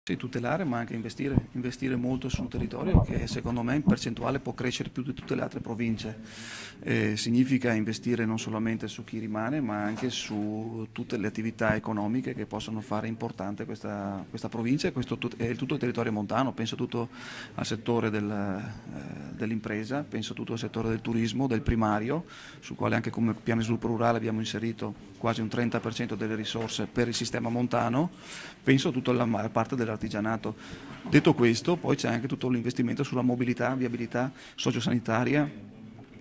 Sì, tutelare ma anche investire molto sul territorio che secondo me in percentuale può crescere più di tutte le altre province. Significa investire non solamente su chi rimane ma anche su tutte le attività economiche che possono fare importante questa provincia e tutto il territorio montano. Penso tutto al settore dell'impresa, penso tutto al settore del turismo, del primario, sul quale anche come piano di sviluppo rurale abbiamo inserito quasi un 30% delle risorse per il sistema montano, penso a tutta la parte dell'artigianato. Detto questo, poi c'è anche tutto l'investimento sulla mobilità, viabilità sociosanitaria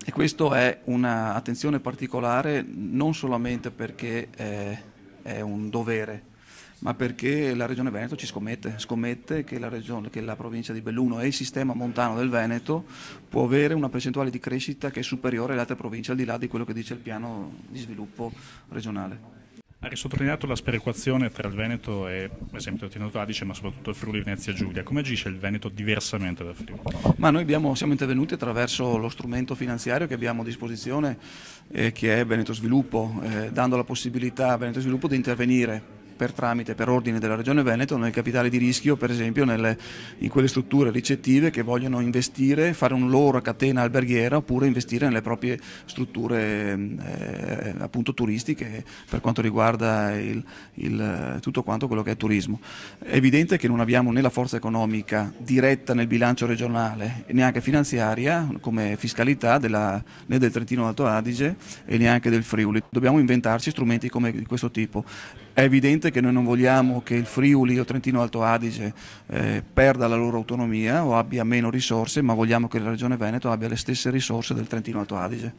e questo è un'attenzione particolare non solamente perché è un dovere, ma perché la Regione Veneto ci scommette che la provincia di Belluno e il sistema montano del Veneto può avere una percentuale di crescita che è superiore alle altre province, al di là di quello che dice il piano di sviluppo regionale. Ha risottolineato la sperequazione tra il Veneto e, ad esempio, il Trentino Alto Adige, ma soprattutto il Friuli Venezia Giulia. Come agisce il Veneto diversamente dal Friuli? Ma noi siamo intervenuti attraverso lo strumento finanziario che abbiamo a disposizione, che è Veneto Sviluppo, dando la possibilità a Veneto Sviluppo di intervenire per ordine della Regione Veneto nel capitale di rischio, per esempio in quelle strutture ricettive che vogliono investire, fare una loro catena alberghiera oppure investire nelle proprie strutture appunto turistiche per quanto riguarda tutto quanto quello che è turismo. È evidente che non abbiamo né la forza economica diretta nel bilancio regionale e neanche finanziaria come fiscalità né del Trentino Alto Adige e neanche del Friuli. Dobbiamo inventarci strumenti come di questo tipo. È evidente che noi non vogliamo che il Friuli o Trentino Alto Adige perda la loro autonomia o abbia meno risorse, ma vogliamo che la Regione Veneto abbia le stesse risorse del Trentino Alto Adige.